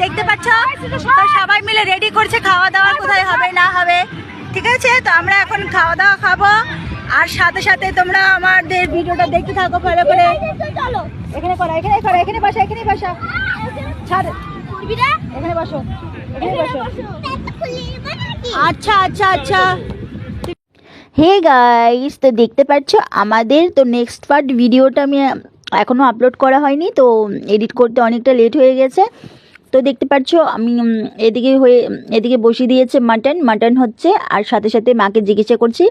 দেখতে পাচ্ছ তো সবাই মিলে রেডি করছে খাওয়া দাওয়া, কোথায় হবে না হবে। ঠিক আছে, তো আমরা এখন খাওয়া দাওয়া খাবো, আর সাথে সাথে তোমরা আমাদের ভিডিওটা দেখতে থাকো ভালো করে। এখানে করো, এখানে করো, এখানে বসো, এখানে বসো, ছাড়, এখানে বসো, এখানে বসো। আচ্ছা আচ্ছা আচ্ছা। হে গাইস, তো দেখতে পাচ্ছ আমাদের তো নেক্সট পার্ট ভিডিওটা আমি এখনও আপলোড করা হয়নি, তো এডিট করতে অনেকটা লেট হয়ে গেছে। তো দেখতে পাচ্ছ আমি এদিকে বসিয়ে দিয়েছে মাটন হচ্ছে, আর সাথে সাথে মাকে জিজ্ঞাসা করছি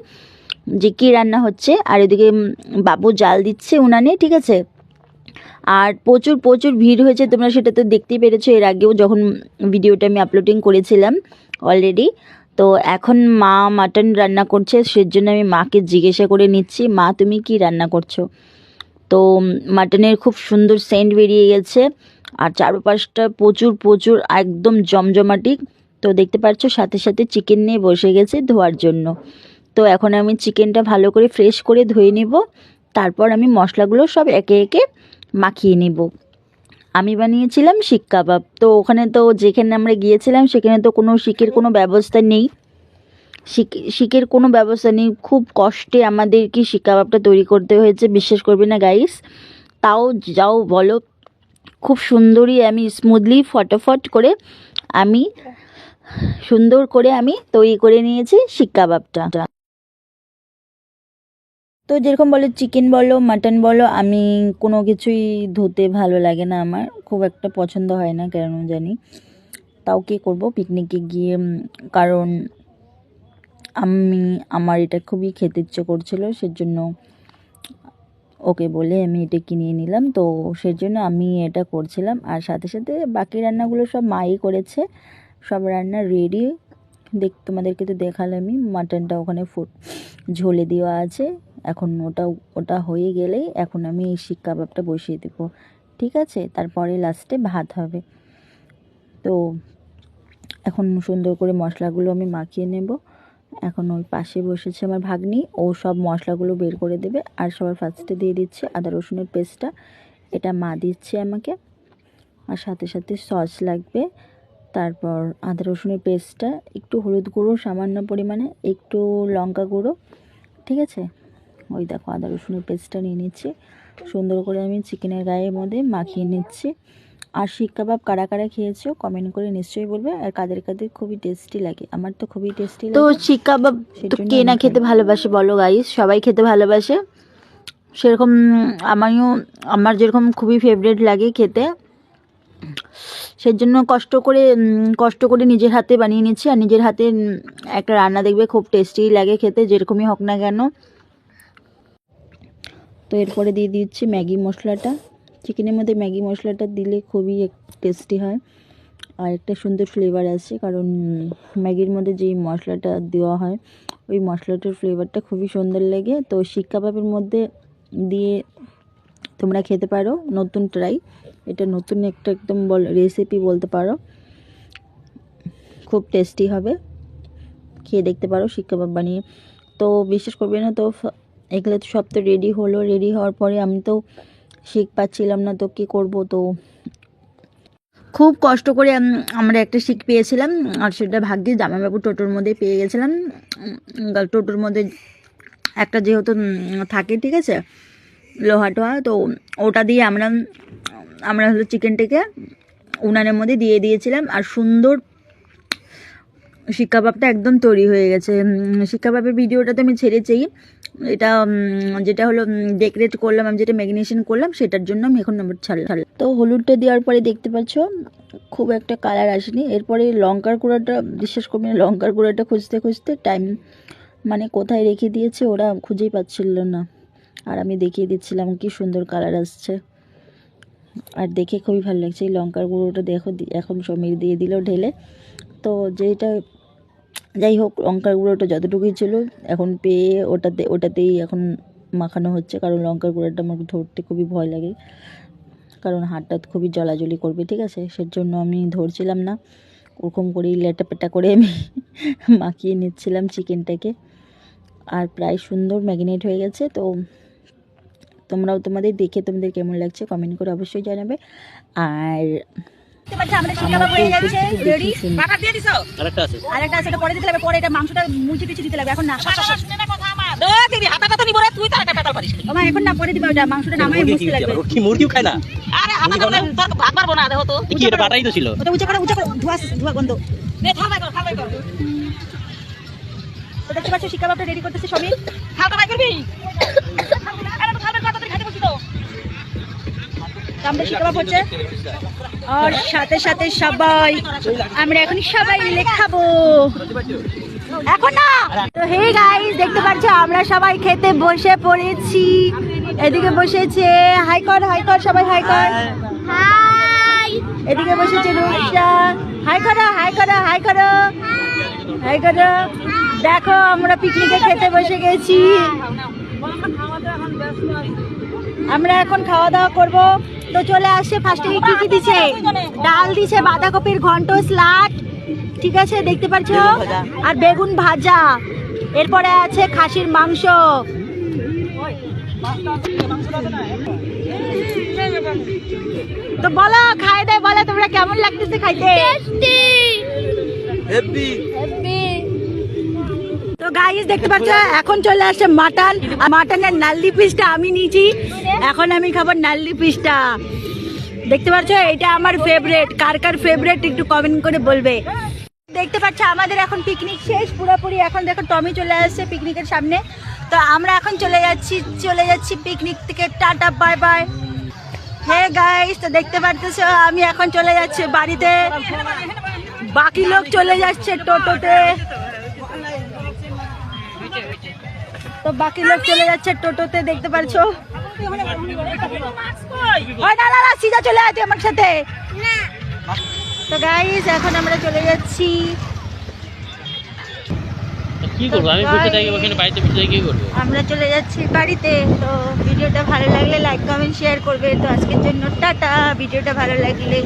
যে কী রান্না হচ্ছে, আর এদিকে বাবু জাল দিচ্ছে উনানে। ঠিক আছে, আর প্রচুর প্রচুর ভিড় হয়েছে, তোমরা সেটা তো দেখতেই পেরেছো এর আগেও যখন ভিডিওটা আমি আপলোডিং করেছিলাম অলরেডি। তো এখন মা মাটন রান্না করছে, সেজন্য আমি মাকে জিজ্ঞাসা করে নিচ্ছি, মা তুমি কি রান্না করছো। তো মাটনের খুব সুন্দর সেন্ট বেরিয়ে গেছে, আর চারপাশটা প্রচুর প্রচুর একদম জমজমাটি। তো দেখতে পাচ্ছ সাথে সাথে চিকেন নিয়ে বসে গেছে ধোয়ার জন্য। তো এখন আমি চিকেনটা ভালো করে ফ্রেশ করে ধুয়ে নেব, তারপর আমি মশলাগুলো সব একে একে মাখিয়ে নেব। আমি বানিয়েছিলাম শিক কাবাব। তো ওখানে তো যেখানে আমরা গিয়েছিলাম সেখানে তো কোনো শিকের কোনো ব্যবস্থা নেই, শিকের কোনো ব্যবস্থা নেই। খুব কষ্টে আমাদেরকে শিক কাবাবটা তৈরি করতে হয়েছে, বিশ্বাস করবে না গাইস। তাও যাও বলো, খুব সুন্দরই আমি স্মুথলি ফটাফট করে আমি সুন্দর করে আমি তৈরি করে নিয়েছি শিক কাবাবটা। তো যেরকম বলো চিকেন বলো মাটন বলো, আমি কোনো কিছুই ধুতে ভালো লাগে না, আমার খুব একটা পছন্দ হয় না কেন জানি। তাও কী করব, পিকনিকে গিয়ে, কারণ আমার এটা খুবই খেতে ইচ্ছে করছিল, সেজন্য ওকে বলে আমি এটা কিনে নিলাম। তো সেজন্য আমি এটা করছিলাম, আর সাথে সাথে বাকি রান্নাগুলো সব মাই করেছে, সব রান্না রেডি। তোমাদেরকে তো দেখালামই, মাটনটা ওখানে ঝোলে দেওয়া আছে। এখন ওটা হয়ে গেলেই এখন আমি এই শিক কাবাবটা বসিয়ে দেবো। ঠিক আছে, তারপরে লাস্টে ভাত হবে। তো এখন সুন্দর করে মশলাগুলো আমি মাখিয়ে নেব। এখন ওই পাশে বসেছে আমার ভাগ্নি, ও সব মশলাগুলো বের করে দেবে। আর সবার ফার্স্টে দিয়ে দিচ্ছে আদা রসুনের পেস্টটা, এটা মা দিচ্ছে আমাকে। আর সাথে সাথে সস লাগবে, তারপর আদা রসুনের পেস্টটা, একটু হলুদ গুঁড়ো সামান্য পরিমাণে, একটু লঙ্কা গুঁড়ো। ঠিক আছে, ওই দেখো আদা রসুনের পেস্টটা নিয়ে নিচ্ছি, সুন্দর করে আমি চিকেনের গায়ের মধ্যে মাখিয়ে নিচ্ছি। আর শিক কাবাব কারা কারা খেয়েছো কমেন্ট করে নিশ্চয়ই বলবে, আর কাদের কাদের খুবই টেস্টি লাগে। আমার তো খুবই টেস্টি লাগে। তো শিক কাবাব তো কে না খেতে ভালোবাসে বলো গাইস, সবাই খেতে ভালোবাসে। সেরকম আমার যেরকম খুবই ফেভারিট লাগে খেতে, সেজন্য কষ্ট করে নিজের হাতে বানিয়ে নিচ্ছি। আর নিজের হাতে একটা রান্না দেখবে খুব টেস্টি লাগে খেতে, যেরকমই হোক না কেন। তো এরপরে দিয়ে দিচ্ছি ম্যাগি মশলাটা। চিকেনের মধ্যে ম্যাগি মশলাটা দিলে খুবই টেস্টি হয়, আর একটা সুন্দর ফ্লেভার আসে, কারণ ম্যাগির মধ্যে যেই মশলাটা দেওয়া হয় ওই মশলাটার ফ্লেভারটা খুবই সুন্দর লাগে। তো শিক কাবাবের মধ্যে দিয়ে তোমরা খেতে পারো, নতুন ট্রাই, এটা নতুন একটা একদম রেসিপি বলতে পারো, খুব টেস্টি হবে, খেয়ে দেখতে পারো শিক কাবাব বানিয়ে। তো বিশ্বাস করবে না, তো এগুলো তো সব তো রেডি হলো, রেডি হওয়ার পরে আমি তো শিক পাচ্ছিলাম না, তো কী করব। তো খুব কষ্ট করে আমরা একটা শিক পেয়েছিলাম, আর সেটা ভাগ্যে জামাইবাবু টোটোর মধ্যে পেয়ে গেছিলাম। টোটোর মধ্যে একটা যেহেতু থাকে, ঠিক আছে, লোহা টোহা, তো ওটা দিয়ে আমরা হলো চিকেনটাকে উনানের মধ্যে দিয়ে দিয়েছিলাম, আর সুন্দর শিক কাবাবটা একদম তৈরি হয়ে গেছে। শিক কাবাবের ভিডিওটা তো আমি ছেড়েছি, এটা যেটা হলো ডেকোরেট করলাম আমি, যেটা ম্যারিনেশন করলাম সেটার জন্য আমি এখন নম্বর ছাড়লাম। তো হলুদটা দেওয়ার পরে দেখতে পাচ্ছ খুব একটা কালার আসেনি। এরপরে লঙ্কার গুঁড়োটা, বিশ্বাস করবেন লঙ্কার গুঁড়োটা খুঁজতে খুঁজতে টাইম, মানে কোথায় রেখে দিয়েছে ওরা খুঁজেই পাচ্ছিল না, আর আমি দেখিয়ে দিচ্ছিলাম কি সুন্দর কালার আসছে, আর দেখে খুবই ভালো লাগছে। এই লঙ্কার গুঁড়োটা দেখো এখন সমীর দিয়ে দিল ঢেলে। তো যেটা যাই হোক, লঙ্কার গুঁড়োটা যতটুকুই ছিল এখন পেয়ে ওটাতেই এখন মাখানো হচ্ছে, কারণ লঙ্কার গুঁড়োটা আমার ধরতে খুবই ভয় লাগে, কারণ হাতটা খুবই জ্বলাজ্বলি করবে। ঠিক আছে, সেজন্য আমি ধরছিলাম না, ওরকম করেই লেটাপেটা করে আমি মাখিয়ে নিচ্ছিলাম চিকেনটাকে। আর প্রায় সুন্দর ম্যারিনেট হয়ে গেছে। তো তোমরাও তোমাদের কেমন লাগছে কমেন্ট করে অবশ্যই জানাবে। আর আমাদের শিক কাবাব হয়ে যাচ্ছে রেডি। বাটার দিয়ে দিছো? আরেকটা আছে সেটা পরে দিতে লাগবে, পরে এটা মাংসটা মুচি টুচি দিতে লাগবে, এখন না। শুনে না কথা আমার। দো দিদি হাতা টাতা নিব রে, তুই তো একটা পেতাল পারিস। ওমা এখন না, পরে দিবা, ওটা মাংসটা নামাই মুছতে লাগবে। কি মুরগিও খায় না? আরে হাতা টাতা তোর ভাত পারবো না, দেখো তো। কি এটা বাটাই তো ছিল। ওটা উঁচা করো, ধোয়া গন্ধ। নে থামাই কর। তো দেখতে পাচ্ছ শিক কাবাবটা রেডি করতেছে সবই। হালকা বাই করবি। আরে তো খাবে কত দিন খাইতে বসি তো। আমরা শিক কাবাব হচ্ছে, আর সাথে সাথে সবাই আমরা এখন সবাই মিলে খাবো এখন না। তো হে গাইস, দেখতে পাচ্ছ আমরা সবাই খেতে বসে পড়েছি। এদিকে বসেছে হাই কর সবাই, হাই কর, হাই। এদিকে বসেছে রুষা, হাই করো। দেখো আমরা পিকনিকে খেতে বসে গেছি। আমরা এখন খাওয়া দাওয়া করব। তো চলে আসছে ফার্স্টে কি দিছে, ডাল দিছে, বাঁধাকপির ঘন্ট, স্লাট, ঠিক আছে দেখতে পাচ্ছ, আর বেগুন ভাজা, এরপরে আছে খাসির মাংস। তো বলো, খাই দেয় বলো তোমরা কেমন লাগতেছে খাইতে? তো গাইস দেখতে পাচ্ছ এখন চলে আসছে মাটন, আর মাটনের নাল্লি পিসটা আমি নিয়েছি, এখন আমি খাবো নাল্লি পিসটা। দেখতে পাচ্ছ এটা আমার ফেভারিট, কার ফেভারিট একটু কমেন্ট করে বলবে। দেখতে পাচ্ছ আমাদের এখন পিকনিক শেষ পুরোপুরি। এখন দেখো টমি চলে আসছে পিকনিকের সামনে। তো আমরা এখন চলে যাচ্ছি পিকনিক থেকে। Tata bye bye. Hey guys, তো দেখতে পাচ্ছ আমি এখন চলে যাচ্ছি বাড়িতে, বাকি লোক চলে যাচ্ছে টোটোতে। দেখতে পাচ্ছ না সিধা চলে আসছে আমার সাথে। তো গাইস এখন আমরা চলে যাচ্ছি। কি করব আমি বসে থাকি ওখানে, বাড়িতে বসে থাকি কি করব? আমরা চলে যাচ্ছি বাড়িতে। তো ভিডিওটা ভালো লাগলে লাইক কমেন্ট শেয়ার করবে। তো আজকের জন্য টাটা। ভিডিওটা ভালো লাগলে